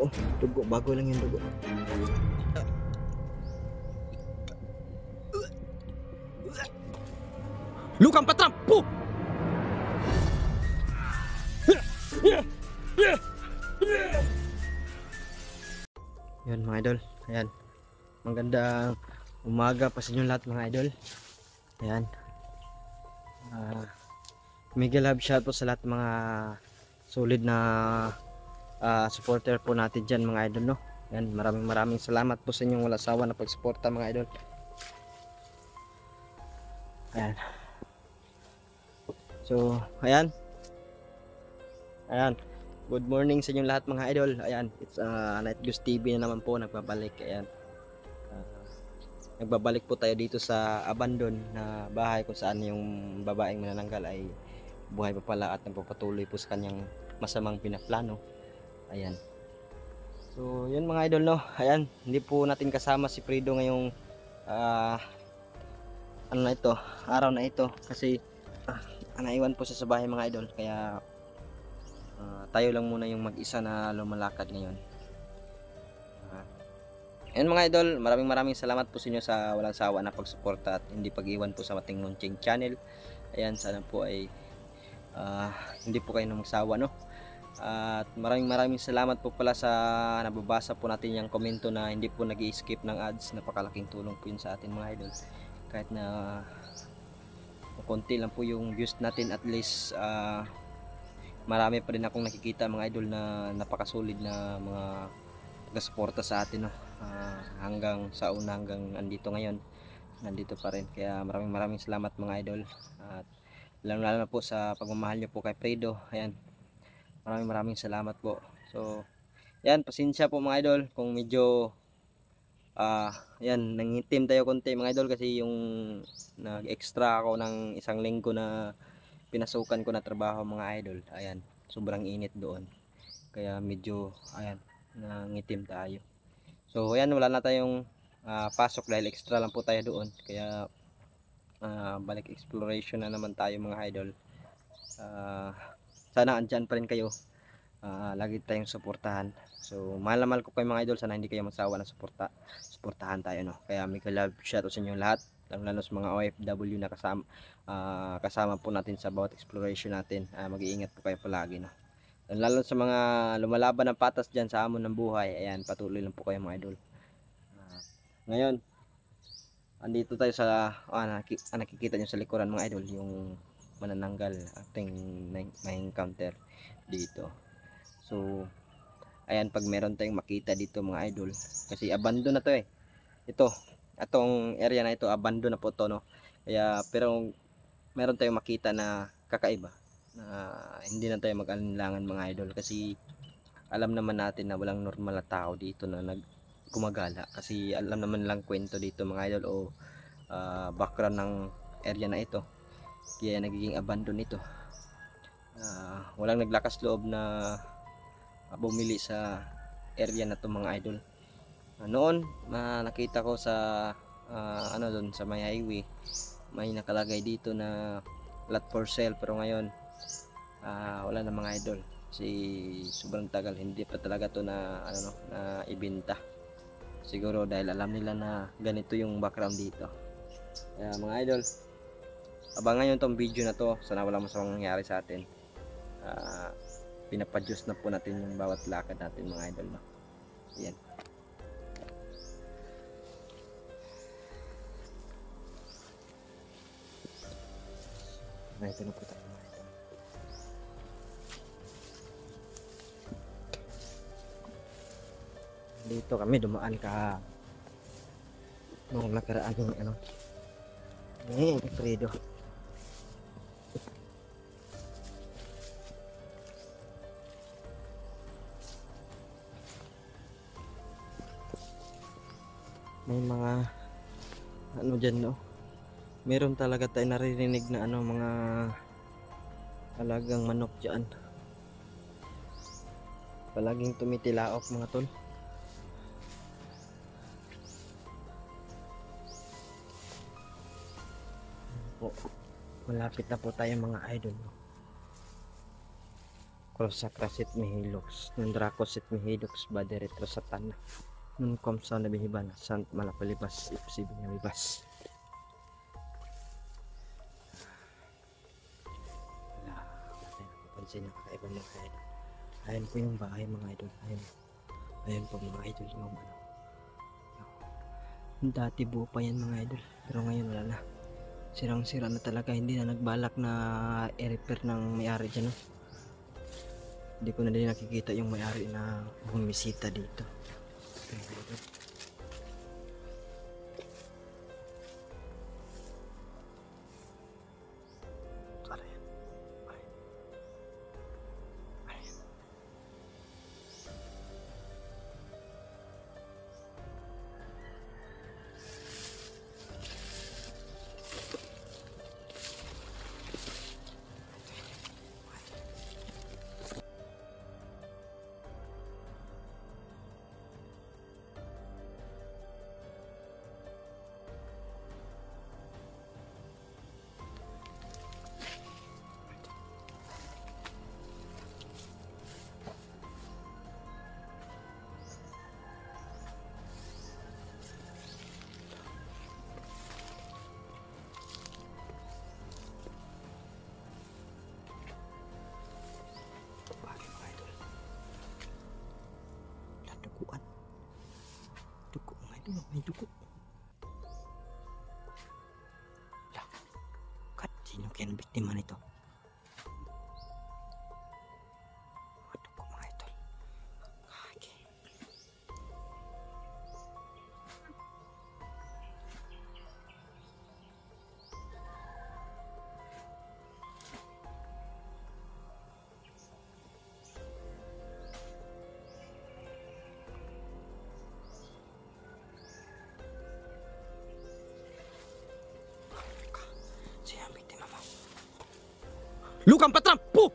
dugo. Dugo, bago lang yung dugo. Lukang patram! Po! Yan mga idol. Ayan. Magandang umaga pa sa inyo lahat mga idol. Ayan. Mega love shout po sa lahat mga solid na supporter po natin dyan mga idol, no. Ayan, maraming salamat po sa inyong walang sawa na pagsuporta mga idol. Ayan. So, ayan. Ayan. Good morning sa inyong lahat mga idol. Ayan, it's Night Goose TV na naman po nagbabalik. Ayan. Nagbabalik po tayo dito sa abandon na bahay kung saan yung babaeng manananggal ay buhay pa pala at nagpapatuloy po sa kanyang masamang pinaplano. Ayan. So, yun mga idol, no. Ayan, hindi po natin kasama si Fredo ngayong ano na ito, araw na ito kasi naiwan po siya sa bahay mga idol, kaya tayo lang muna yung mag-isa na lumalakad ngayon. Ayan mga idol, maraming salamat po sa inyo sa walang sawa na pagsuporta at hindi pag-iwan po sa Mating Launching Channel. Ayan, sana po ay hindi po kayo magsawa, no. At maraming salamat po pala sa nababasa po natin yung komento na hindi po nag-i-skip ng ads. Napakalaking tulong po yun sa atin mga idol. Kahit na konti lang po yung views natin, at least marami pa rin akong nakikita mga idol na napakasolid na mga taga-suporta sa atin, no. Hanggang sa una, hanggang andito ngayon, nandito pa rin. Kaya maraming salamat mga idol. At lalo na po sa pagmamahal nyo po kay Fredo. Ayan, maraming salamat po. So yan, pasensya po mga idol kung medyo yan, nangitim tayo konti mga idol, kasi yung nag-extra ako ng isang linggo na pinasukan ko na trabaho mga idol. Ayan, sobrang init doon, kaya medyo ayan, nangitim tayo. So ayan, wala na tayong pasok dahil extra lang po tayo doon, kaya balik exploration na naman tayo mga idol. Sana andyan pa rin kayo, lagi tayong suportahan. So mahal na mahal ko kayo mga idol, sana hindi kayo magsawa ng suportahan tayo, no. Kaya may love shout out sa inyo lahat, lalo sa mga OFW na kasama po natin sa bawat exploration natin. Mag-iingat po kayo palagi, no. Lalo sa mga lumalaban ng patas dyan sa hamon ng buhay, ayan, patuloy lang po kayo mga idol. Ngayon andito tayo sa nakikita nyo sa likuran mga idol, yung manananggal ating na-encounter dito. So ayan, pag meron tayong makita dito mga idol, kasi abandon na to eh. Itong area na ito, abandon na po to, no. Kaya pero meron tayong makita na kakaiba, na hindi na tayo mag-alinlangan mga idol, kasi alam naman natin na walang normal na tao dito na gumagala, kasi alam naman lang kwento dito mga idol, o background ng area na ito, kaya nagiging abandon ito. Walang naglakas loob na bumili sa area na to mga idol. Noon nakita ko sa ano doon sa may highway, may nakalagay dito na lot for sale, pero ngayon wala na mga idol, kasi sobrang tagal hindi pa talaga to na ano, na ibenta. Siguro dahil alam nila na ganito yung background dito. Kaya mga idol, abangan nyo tong video na to, sana wala masamang nangyari sa atin. Pinapadyos na po natin yung bawat lakad natin mga idol, no? Yan. Ito na po tayo mga idol. Dito kami dumaan ka nung nakaraan yung ano, Fredo. May mga ano dyan, no. Meron talaga tayo naririnig na ano, mga alagang manok dyan. Palaging tumitilaok mga tol. Malapit na po tayo mga idol. Crossacrasit Mihilox, Nundracosit Mihilox, Bade Retro Satana, Nun Komsa Nabihiban, Sant Malapalibas, Ipsib Nabibas. Wala, natin napapansin na kakaibang mga idol. Ayan po yung bahay mga idol. Ayan po mga idol yung ano. Dati buo pa yan mga idol, pero ngayon wala na. Sirang-sira na talaga, hindi na nagbalak na i-repair ng may-ari dyan. No? Hindi ko na din nakikita yung may-ari na bumisita dito. Dugo mga idol, may dugo. Kat, sino kaya ang biktima nito? Dugo mga idol. Okay. Siya ang biktima mo. Lukang patrampo!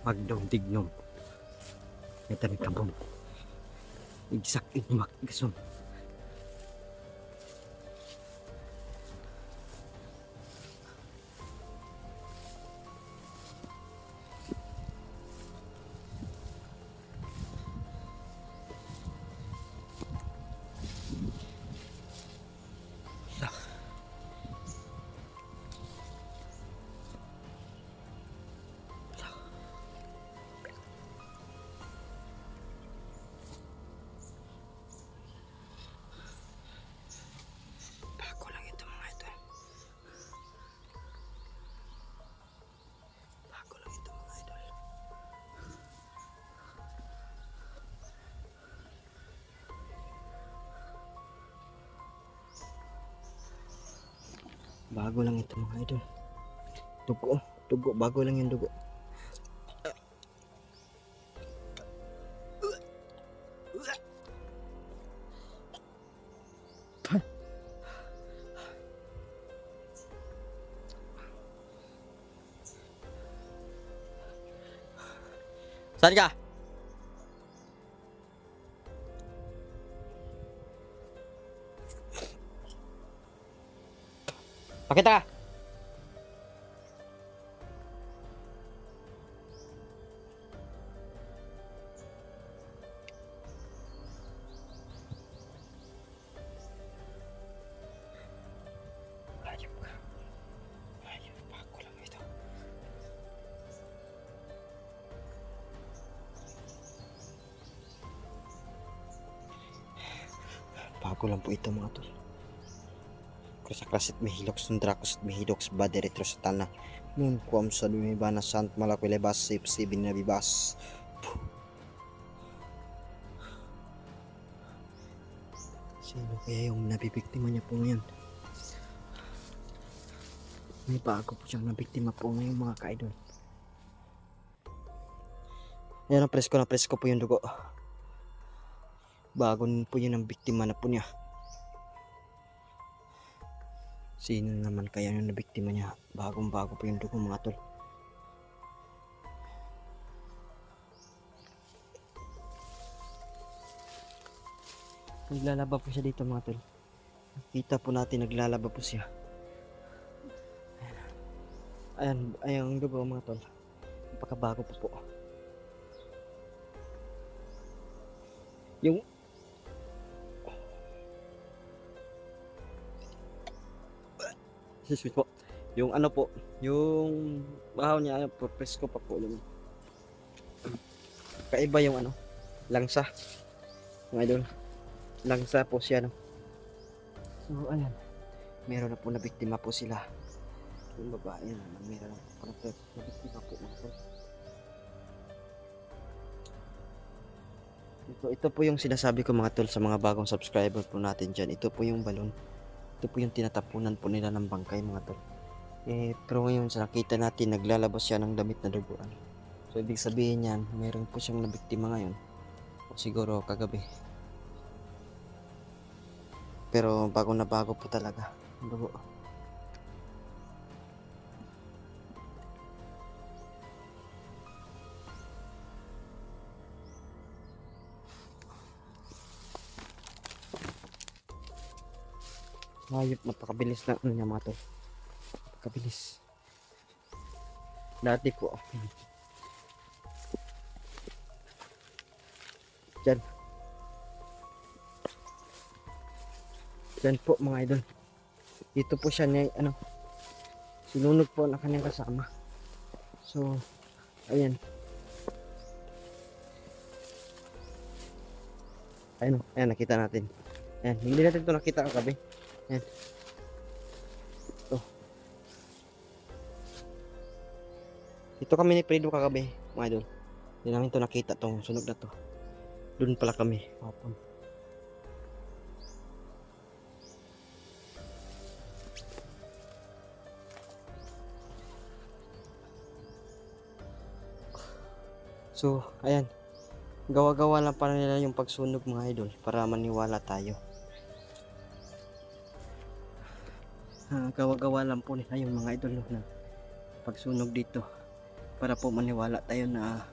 Magdong tignom. Ito ni kabong. Igsak inumak gasong. Bago lang ito mga idol. Dugo, bago lang yung dugo. Saan ka? Pakita ka! Hayop ka. Hayop, bago lang ito. Bago lang po ito mga tol. Crossacrasit Mihilox, Nundracosit Mihilox, Bade Retro Satana, Nun Komsa Lumibana, Sant Malapalibas, Ipsib Nabibas. Sino kaya yung nabibiktima niya po ngayon? May bago po siyang nabiktima po ngayon mga ka-idol. Yan ang presko na presko po yung dugo. Bago po yun ang biktima na po niya. Sino naman kaya yung nabiktima niya? Bagong bago pa yung dugo mga tol. Naglalaba po siya dito mga tol. Kita po natin naglalaba po siya. Ayan, ayan ang dugo mga tol. Napakabago po po. Yung excuse me po. Yung ano po, yung bahaw niya, presko pa po yun. Kaiba yung ano, langsa. Mga idol, langsa po siya no. So ayan, meron na po na biktima po sila. Yung babae na meron na po na biktima po mga tol. Ito po yung sinasabi ko mga tol sa mga bagong subscriber po natin dyan. Ito po yung balon. Ito po yung tinatapunan po nila ng bangkay mga tol. Pero ngayon sa nakita natin naglalabas siya ng damit na duguan. So ibig sabihin yan, meron po siyang nabiktima ngayon. O siguro kagabi. Pero bago na bago po talaga. Dugo. Hayop, napakabilis lang ano niya mga tol. Napakabilis. Dati po. Diyan. Diyan po mga idol. Dito po siya ni ano. Sinunog po na kanyang kasama. So, ayan. Ayan, ayan nakita natin. Ayan, hindi natin ito nakita kagabi. Ayan. Dito kami ni Fredo kagabi, mga idol. Hindi namin ito nakita tong sunog na to. Doon pala kami. Hapon. So, ayan. Gawa-gawa lang para nila yung pagsunog mga idol para maniwala tayo. Gawa-gawa lang po nila yung mga idol na pagsunog dito para po maniwala tayo na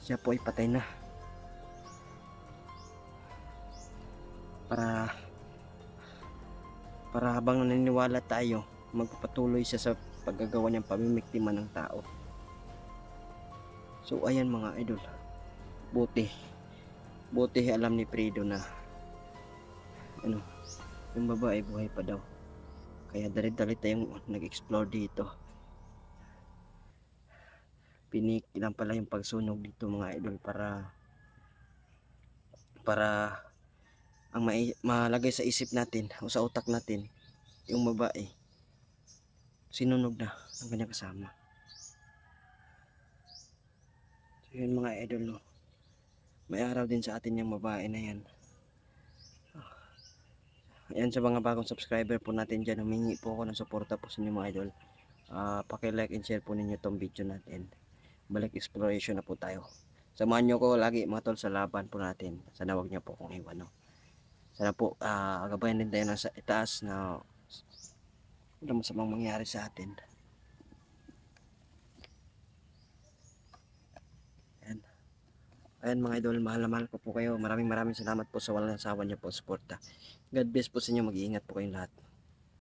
siya po ay patay na. Para habang naniniwala tayo, magpapatuloy siya sa paggagawa niyang pamimiktima ng tao. So ayan mga idol, buti alam ni Fredo na ano, yung babae buhay pa daw, kaya dali-dali tayong nag-explore dito. Pinikilan pala yung pagsunog dito mga idol para ang malagay sa isip natin o sa utak natin yung babae sinunog na ng kanyang kasama. So yun mga idol no, may araw din sa atin yung babae na yan. Ayan, sa mga bagong subscriber po natin dyan, humingi po ako ng suporta po sa inyo mga idol. Paki-like and share po ninyo tong video natin. Balik exploration na po tayo. Samahan nyo ko lagi mga tol sa laban po natin. Sana wag nyo po kung iwan no. Sana po gabayan din tayo sa itaas na wala masamang mangyari sa atin. Ayan. Ayan mga idol, mahal na mahal ko po kayo. Maraming salamat po sa walang sawa nyo po suporta. God bless po sa inyo, mag-iingat po kayong lahat.